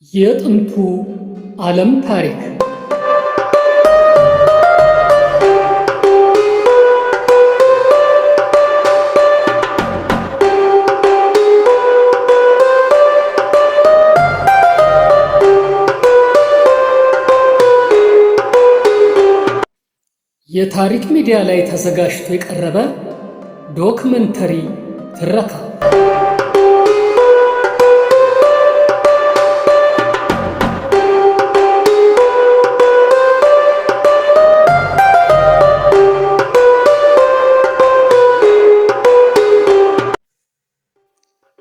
የጥንቱ ዓለም ታሪክ የታሪክ ሚዲያ ላይ ተዘጋጅቶ የቀረበ ዶክመንተሪ ትረካ።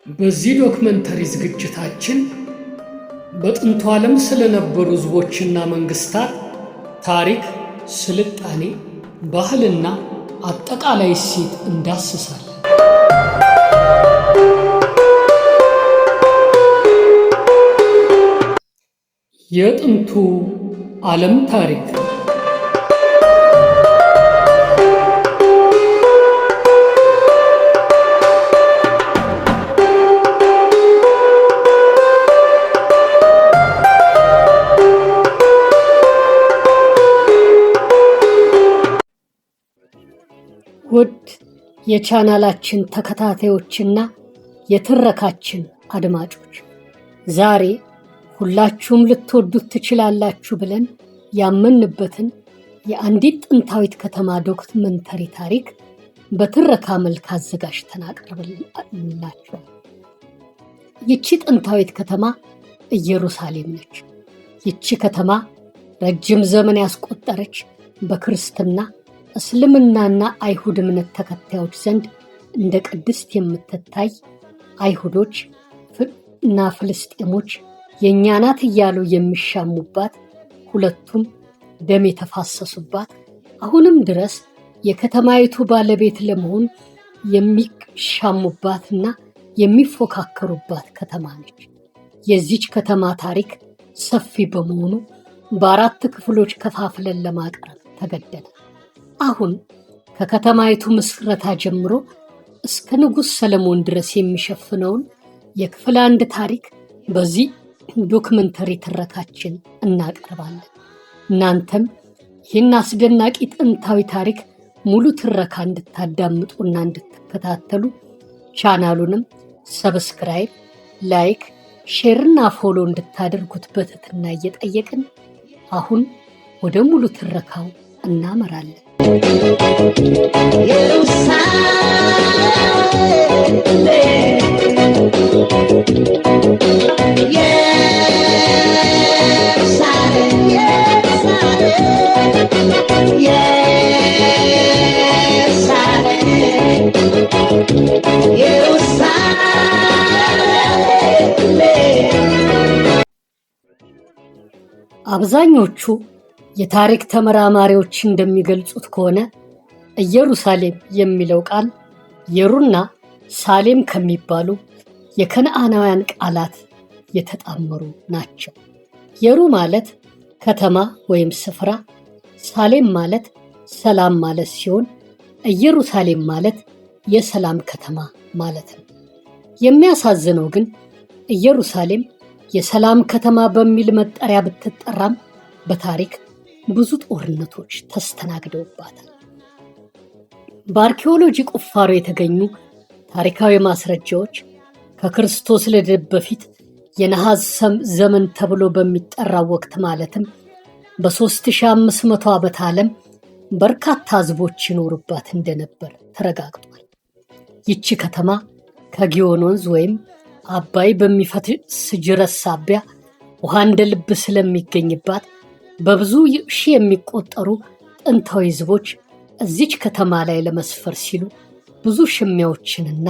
በዚህ ዶክመንተሪ ዝግጅታችን በጥንቱ ዓለም ስለነበሩ ሕዝቦችና መንግስታት ታሪክ፣ ስልጣኔ፣ ባህልና አጠቃላይ እሴት እንዳስሳለን። የጥንቱ ዓለም ታሪክ ውድ የቻናላችን ተከታታዮችና የትረካችን አድማጮች፣ ዛሬ ሁላችሁም ልትወዱት ትችላላችሁ ብለን ያመንበትን የአንዲት ጥንታዊት ከተማ ዶክመንተሪ ታሪክ በትረካ መልክ አዘጋጅተን አቅርበንላችኋል። ይቺ ጥንታዊት ከተማ ኢየሩሳሌም ነች። ይቺ ከተማ ረጅም ዘመን ያስቆጠረች በክርስትና እስልምናና አይሁድ እምነት ተከታዮች ዘንድ እንደ ቅድስት የምትታይ፣ አይሁዶች እና ፍልስጤሞች የእኛ ናት እያሉ የሚሻሙባት፣ ሁለቱም ደም የተፋሰሱባት፣ አሁንም ድረስ የከተማይቱ ባለቤት ለመሆን የሚሻሙባትና የሚፎካከሩባት ከተማ ነች። የዚች ከተማ ታሪክ ሰፊ በመሆኑ በአራት ክፍሎች ከፋፍለን ለማቅረብ ተገደናል። አሁን ከከተማይቱ ምስረታ ጀምሮ እስከ ንጉሥ ሰለሞን ድረስ የሚሸፍነውን የክፍል አንድ ታሪክ በዚህ ዶክመንተሪ ትረካችን እናቀርባለን። እናንተም ይህን አስደናቂ ጥንታዊ ታሪክ ሙሉ ትረካ እንድታዳምጡና እንድትከታተሉ ቻናሉንም ሰብስክራይብ፣ ላይክ፣ ሼርና ፎሎ እንድታደርጉት በትህትና እየጠየቅን አሁን ወደ ሙሉ ትረካው እናመራለን። አብዛኞቹ የታሪክ ተመራማሪዎች እንደሚገልጹት ከሆነ ኢየሩሳሌም የሚለው ቃል የሩና ሳሌም ከሚባሉ የከነዓናውያን ቃላት የተጣመሩ ናቸው። የሩ ማለት ከተማ ወይም ስፍራ፣ ሳሌም ማለት ሰላም ማለት ሲሆን ኢየሩሳሌም ማለት የሰላም ከተማ ማለት ነው። የሚያሳዝነው ግን ኢየሩሳሌም የሰላም ከተማ በሚል መጠሪያ ብትጠራም በታሪክ ብዙ ጦርነቶች ተስተናግደውባታል። በአርኪኦሎጂ ቁፋሮ የተገኙ ታሪካዊ ማስረጃዎች ከክርስቶስ ልደት በፊት የነሐስ ዘመን ተብሎ በሚጠራው ወቅት ማለትም በ3500 ዓመተ ዓለም በርካታ ሕዝቦች ይኖሩባት እንደነበር ተረጋግጧል። ይቺ ከተማ ከጊዮን ወንዝ ወይም አባይ በሚፈስ ጅረት ሳቢያ ውሃ እንደ ልብ ስለሚገኝባት በብዙ ሺህ የሚቆጠሩ ጥንታዊ ሕዝቦች እዚች ከተማ ላይ ለመስፈር ሲሉ ብዙ ሽሚያዎችንና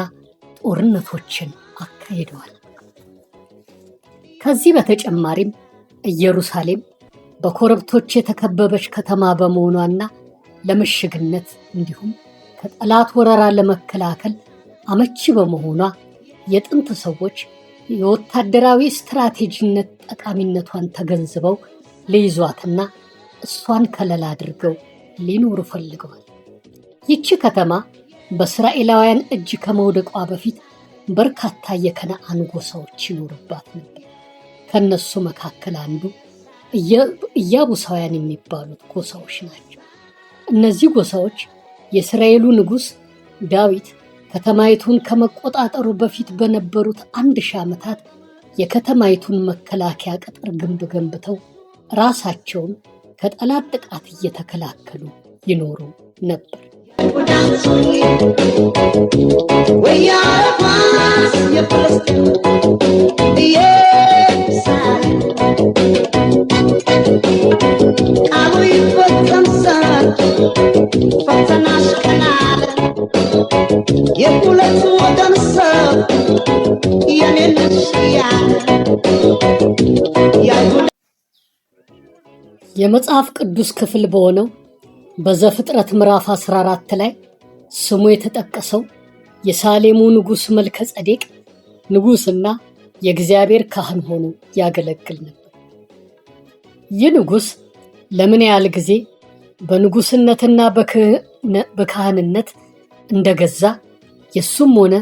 ጦርነቶችን አካሂደዋል። ከዚህ በተጨማሪም ኢየሩሳሌም በኮረብቶች የተከበበች ከተማ በመሆኗና ለምሽግነት እንዲሁም ከጠላት ወረራ ለመከላከል አመቺ በመሆኗ የጥንት ሰዎች የወታደራዊ ስትራቴጂነት ጠቃሚነቷን ተገንዝበው ሊይዟትና እሷን ከለላ አድርገው ሊኖሩ ፈልገዋል። ይቺ ከተማ በእስራኤላውያን እጅ ከመውደቋ በፊት በርካታ የከነዓን ጎሳዎች ይኖሩባት ነበር። ከነሱ መካከል አንዱ ኢያቡሳውያን የሚባሉት ጎሳዎች ናቸው። እነዚህ ጎሳዎች የእስራኤሉ ንጉሥ ዳዊት ከተማይቱን ከመቆጣጠሩ በፊት በነበሩት 1000 ዓመታት የከተማይቱን መከላከያ ቅጥር ግንብ ገንብተው ራሳቸውን ከጠላት ጥቃት እየተከላከሉ ይኖሩ ነበር። የመጽሐፍ ቅዱስ ክፍል በሆነው በዘፍጥረት ምዕራፍ 14 ላይ ስሙ የተጠቀሰው የሳሌሙ ንጉሥ መልከ ጼዴቅ ንጉሥና የእግዚአብሔር ካህን ሆኖ ያገለግል ነበር። ይህ ንጉሥ ለምን ያህል ጊዜ በንጉሥነትና በካህንነት እንደገዛ የሱም ሆነ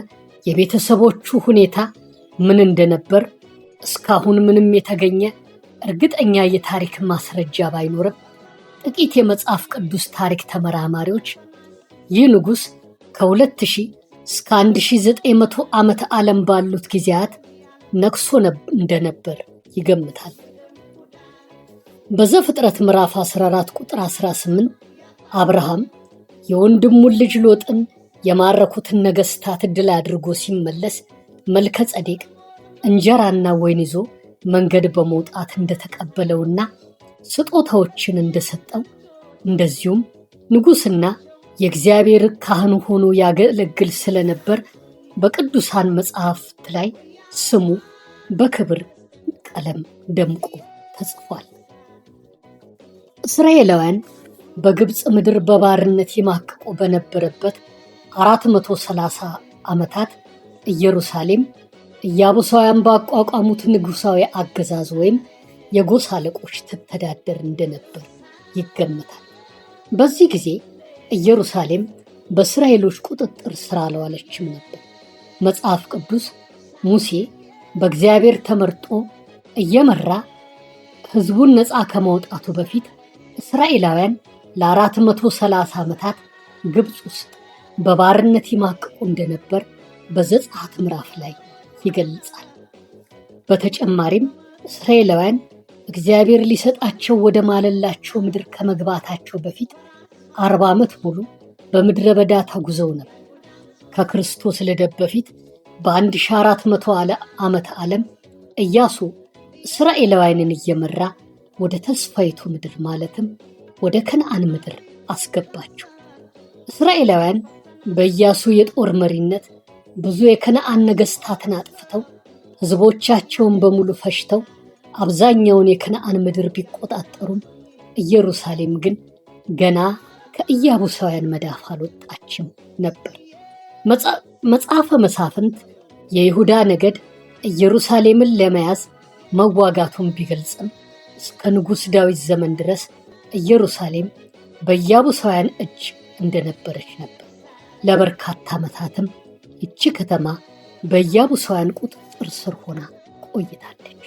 የቤተሰቦቹ ሁኔታ ምን እንደነበር እስካሁን ምንም የተገኘ እርግጠኛ የታሪክ ማስረጃ ባይኖርም ጥቂት የመጽሐፍ ቅዱስ ታሪክ ተመራማሪዎች ይህ ንጉሥ ከ2000 እስከ 1900 ዓመተ ዓለም ባሉት ጊዜያት ነግሶ እንደነበር ይገምታል። በዘፍጥረት ምዕራፍ 14 ቁጥር 18 አብርሃም የወንድሙን ልጅ ሎጥን የማረኩትን ነገሥታት ድል አድርጎ ሲመለስ መልከ ጼዴቅ እንጀራና ወይን ይዞ መንገድ በመውጣት እንደተቀበለውና ስጦታዎችን እንደሰጠው እንደዚሁም ንጉሥና የእግዚአብሔር ካህን ሆኖ ያገለግል ስለነበር በቅዱሳን መጽሐፍት ላይ ስሙ በክብር ቀለም ደምቆ ተጽፏል። እስራኤላውያን በግብፅ ምድር በባርነት ይማቅቁ በነበረበት 430 ዓመታት ኢየሩሳሌም ኢያቡሳውያን ባቋቋሙት ንጉሳዊ አገዛዝ ወይም የጎሳ አለቆች ትተዳደር እንደነበር ይገመታል። በዚህ ጊዜ ኢየሩሳሌም በእስራኤሎች ቁጥጥር ስር አልዋለችም ነበር። መጽሐፍ ቅዱስ ሙሴ በእግዚአብሔር ተመርጦ እየመራ ሕዝቡን ነፃ ከማውጣቱ በፊት እስራኤላውያን ለ430 ዓመታት ግብፅ ውስጥ በባርነት ይማቅቁ እንደነበር በዘጸአት ምዕራፍ ላይ ይገልጻል። በተጨማሪም እስራኤላውያን እግዚአብሔር ሊሰጣቸው ወደ ማለላቸው ምድር ከመግባታቸው በፊት 40 ዓመት ሙሉ በምድረ በዳ ተጉዘው ነበር። ከክርስቶስ ልደት በፊት በ1400 ዓመተ ዓለም ኢያሱ እስራኤላውያንን እየመራ ወደ ተስፋይቱ ምድር ማለትም ወደ ከነዓን ምድር አስገባቸው። እስራኤላውያን በኢያሱ የጦር መሪነት ብዙ የከነዓን ነገሥታትን አጥፍተው ሕዝቦቻቸውን በሙሉ ፈጅተው አብዛኛውን የከነዓን ምድር ቢቆጣጠሩም ኢየሩሳሌም ግን ገና ከኢያቡሳውያን መዳፍ አልወጣችም ነበር። መጽሐፈ መሳፍንት የይሁዳ ነገድ ኢየሩሳሌምን ለመያዝ መዋጋቱን ቢገልጽም እስከ ንጉሥ ዳዊት ዘመን ድረስ ኢየሩሳሌም በኢያቡሳውያን እጅ እንደነበረች ነበር። ለበርካታ ዓመታትም ይቺ ከተማ በኢያቡሳውያን ቁጥጥር ስር ሆና ቆይታለች።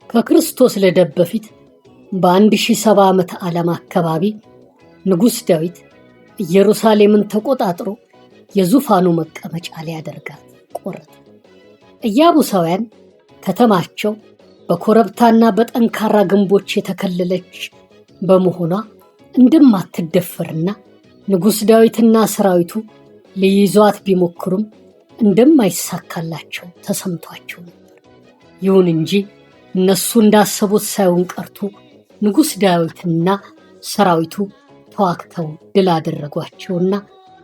ከክርስቶስ ልደት በፊት በ1070 ዓመተ ዓለም አካባቢ ንጉሥ ዳዊት ኢየሩሳሌምን ተቆጣጥሮ የዙፋኑ መቀመጫ ሊያደርጋት ቆረጠ። ኢያቡሳውያን ከተማቸው በኮረብታና በጠንካራ ግንቦች የተከለለች በመሆኗ እንደማትደፈርና ንጉሥ ዳዊትና ሰራዊቱ ሊይዟት ቢሞክሩም እንደማይሳካላቸው ተሰምቷቸው ነበር። ይሁን እንጂ እነሱ እንዳሰቡት ሳይሆን ቀርቶ ንጉሥ ዳዊትና ሰራዊቱ ተዋግተው ድል አደረጓቸውና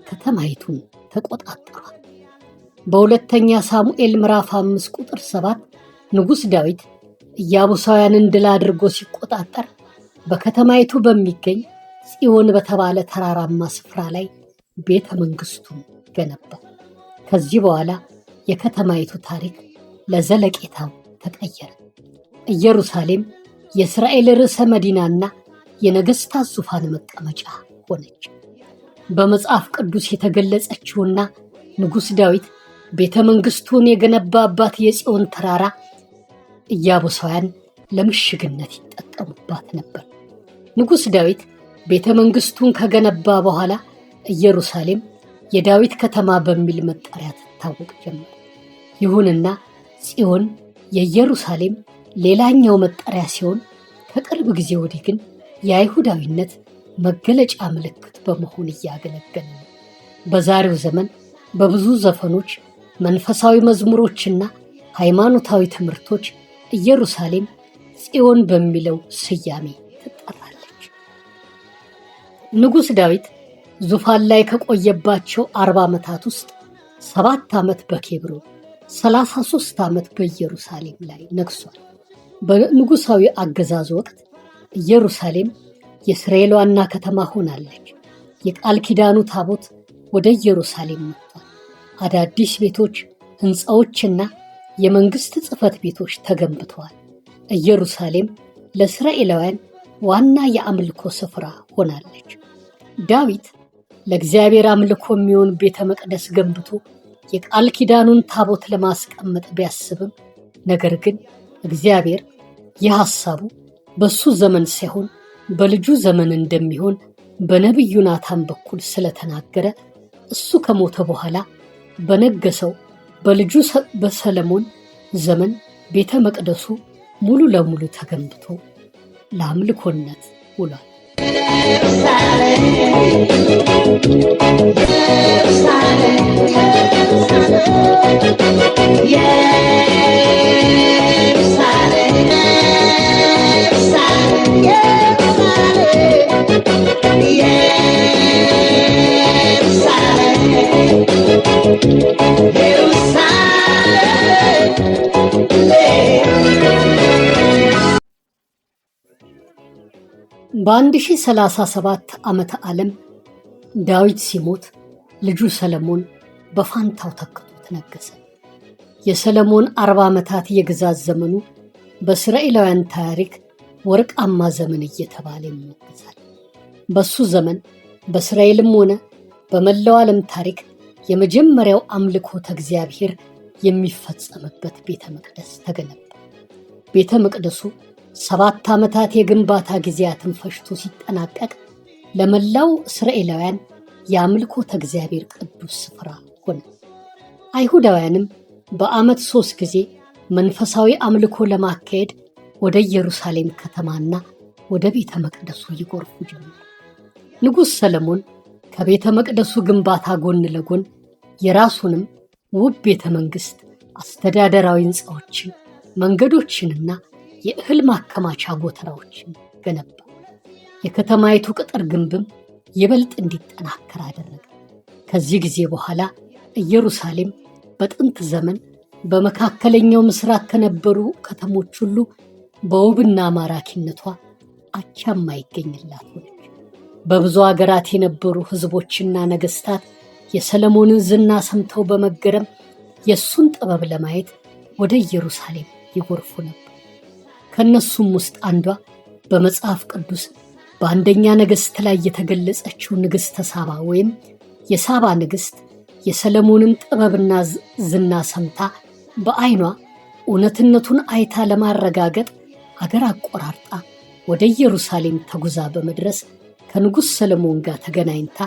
ከተማይቱን ተቆጣጠሯት። በሁለተኛ ሳሙኤል ምዕራፍ 5 ቁጥር 7 ንጉሥ ዳዊት ኢያቡሳውያንን ድል አድርጎ ሲቆጣጠር በከተማይቱ በሚገኝ ጽዮን በተባለ ተራራማ ስፍራ ላይ ቤተ መንግስቱን ገነባ። ከዚህ በኋላ የከተማይቱ ታሪክ ለዘለቄታው ተቀየረ። ኢየሩሳሌም የእስራኤል ርዕሰ መዲናና የነገስታት ዙፋን መቀመጫ ሆነች። በመጽሐፍ ቅዱስ የተገለጸችውና ንጉሥ ዳዊት ቤተ መንግስቱን የገነባባት የጽዮን ተራራ ኢያቡሳውያን ለምሽግነት ይጠቀሙባት ነበር። ንጉሥ ዳዊት ቤተ መንግስቱን ከገነባ በኋላ ኢየሩሳሌም የዳዊት ከተማ በሚል መጠሪያ ትታወቅ ጀመር። ይሁንና ጽዮን የኢየሩሳሌም ሌላኛው መጠሪያ ሲሆን ከቅርብ ጊዜ ወዲህ ግን የአይሁዳዊነት መገለጫ ምልክት በመሆን እያገለገለ ነው። በዛሬው ዘመን በብዙ ዘፈኖች፣ መንፈሳዊ መዝሙሮችና ሃይማኖታዊ ትምህርቶች ኢየሩሳሌም ጽዮን በሚለው ስያሜ ትጠራለች። ንጉሥ ዳዊት ዙፋን ላይ ከቆየባቸው 40 ዓመታት ውስጥ 7 ዓመት በኬብሮን 33 ዓመት በኢየሩሳሌም ላይ ነግሷል። በንጉሳዊ አገዛዝ ወቅት ኢየሩሳሌም የእስራኤል ዋና ከተማ ሆናለች። የቃል ኪዳኑ ታቦት ወደ ኢየሩሳሌም መጥቷል። አዳዲስ ቤቶች፣ ሕንፃዎችና የመንግሥት ጽሕፈት ቤቶች ተገንብተዋል። ኢየሩሳሌም ለእስራኤላውያን ዋና የአምልኮ ስፍራ ሆናለች። ዳዊት ለእግዚአብሔር አምልኮ የሚሆን ቤተ መቅደስ ገንብቶ የቃል ኪዳኑን ታቦት ለማስቀመጥ ቢያስብም ነገር ግን እግዚአብሔር ይህ ሐሳቡ በሱ ዘመን ሳይሆን በልጁ ዘመን እንደሚሆን በነቢዩ ናታን በኩል ስለተናገረ እሱ ከሞተ በኋላ በነገሰው በልጁ በሰለሞን ዘመን ቤተ መቅደሱ ሙሉ ለሙሉ ተገንብቶ ለአምልኮነት ውሏል። በ1037 ዓመተ ዓለም ዳዊት ሲሞት ልጁ ሰለሞን በፋንታው ተክቶት ነገሰ። የሰለሞን 40 ዓመታት የግዛት ዘመኑ በእስራኤላውያን ታሪክ ወርቃማ ዘመን እየተባለ ይሞገሳል። በሱ ዘመን በእስራኤልም ሆነ በመላው ዓለም ታሪክ የመጀመሪያው አምልኮተ እግዚአብሔር የሚፈጸምበት ቤተ መቅደስ ተገነባ። ቤተ መቅደሱ 7 ዓመታት የግንባታ ጊዜያትን ፈጅቶ ሲጠናቀቅ ለመላው እስራኤላውያን የአምልኮተ እግዚአብሔር ቅዱስ ስፍራ ሆነ። አይሁዳውያንም በዓመት 3 ጊዜ መንፈሳዊ አምልኮ ለማካሄድ ወደ ኢየሩሳሌም ከተማና ወደ ቤተ መቅደሱ ይጎርፉ ጀመር። ንጉሥ ሰለሞን ከቤተ መቅደሱ ግንባታ ጎን ለጎን የራሱንም ውብ ቤተ መንግሥት፣ አስተዳደራዊ ሕንፃዎችን፣ መንገዶችንና የእህል ማከማቻ ጎተራዎችን ገነባ። የከተማይቱ ቅጥር ግንብም ይበልጥ እንዲጠናከር አደረገ። ከዚህ ጊዜ በኋላ ኢየሩሳሌም በጥንት ዘመን በመካከለኛው ምስራቅ ከነበሩ ከተሞች ሁሉ በውብና ማራኪነቷ አቻ የማይገኝላት ሆነች። በብዙ አገራት የነበሩ ሕዝቦችና ነገሥታት የሰለሞንን ዝና ሰምተው በመገረም የእሱን ጥበብ ለማየት ወደ ኢየሩሳሌም ይጎርፉ ነበር። ከእነሱም ውስጥ አንዷ በመጽሐፍ ቅዱስ በአንደኛ ነገሥት ላይ የተገለጸችው ንግሥተ ሳባ ወይም የሳባ ንግሥት የሰለሞንን ጥበብና ዝና ሰምታ በዓይኗ እውነትነቱን አይታ ለማረጋገጥ አገር አቆራርጣ ወደ ኢየሩሳሌም ተጉዛ በመድረስ ከንጉሥ ሰለሞን ጋር ተገናኝታ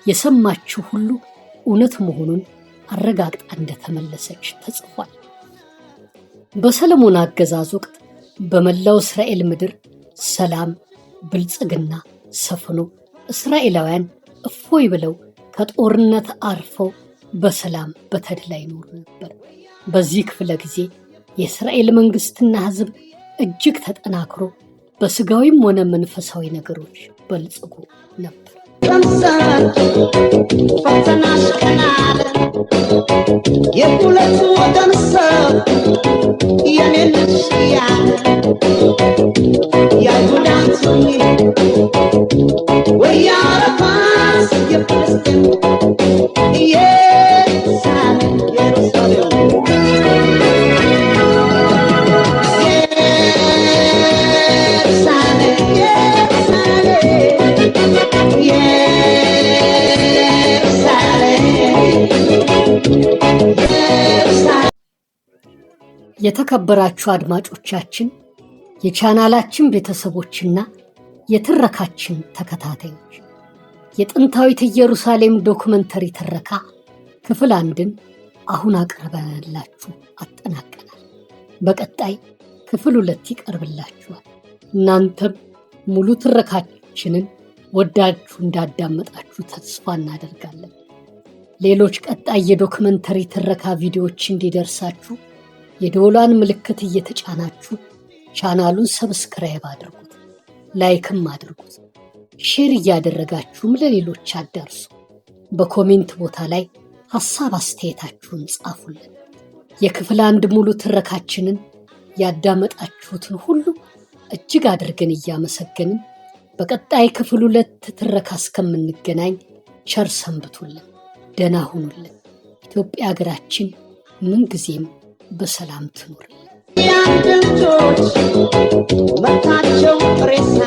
የሰማችው ሁሉ እውነት መሆኑን አረጋግጣ እንደተመለሰች ተጽፏል። በሰለሞን አገዛዝ ወቅት በመላው እስራኤል ምድር ሰላም፣ ብልጽግና ሰፍኖ እስራኤላውያን እፎይ ብለው ከጦርነት አርፈው በሰላም በተድላ ይኖሩ ነበር። በዚህ ክፍለ ጊዜ የእስራኤል መንግሥትና ሕዝብ እጅግ ተጠናክሮ በሥጋዊም ሆነ መንፈሳዊ ነገሮች በልጽጎ ነበር። ፈተናሽ ቀናለ የሁለት ወገን ሰው የኔ ልጅ ያለ የአይሁዳን የተከበራችሁ አድማጮቻችን፣ የቻናላችን ቤተሰቦችና የትረካችን ተከታታዮች የጥንታዊት ኢየሩሳሌም ዶክመንተሪ ትረካ ክፍል 1ን አሁን አቅርበንላችሁ አጠናቀናል። በቀጣይ ክፍል 2 ይቀርብላችኋል። እናንተም ሙሉ ትረካችንን ወዳችሁ እንዳዳመጣችሁ ተስፋ እናደርጋለን። ሌሎች ቀጣይ የዶክመንተሪ ትረካ ቪዲዮዎች እንዲደርሳችሁ የደወሏን ምልክት እየተጫናችሁ ቻናሉን ሰብስክራይብ አድርጉት፣ ላይክም አድርጉት፣ ሼር እያደረጋችሁም ለሌሎች አዳርሱ። በኮሜንት ቦታ ላይ ሐሳብ አስተያየታችሁን ጻፉልን። የክፍል 1 ሙሉ ትረካችንን ያዳመጣችሁትን ሁሉ እጅግ አድርገን እያመሰገንን በቀጣይ ክፍል 2 ትረካ እስከምንገናኝ ቸር ሰንብቱልን፣ ደህና ሁኑልን። ኢትዮጵያ ሀገራችን ምንጊዜም በሰላም ትኖርልን። ያንተ ልጆች መታቸው ሬሳ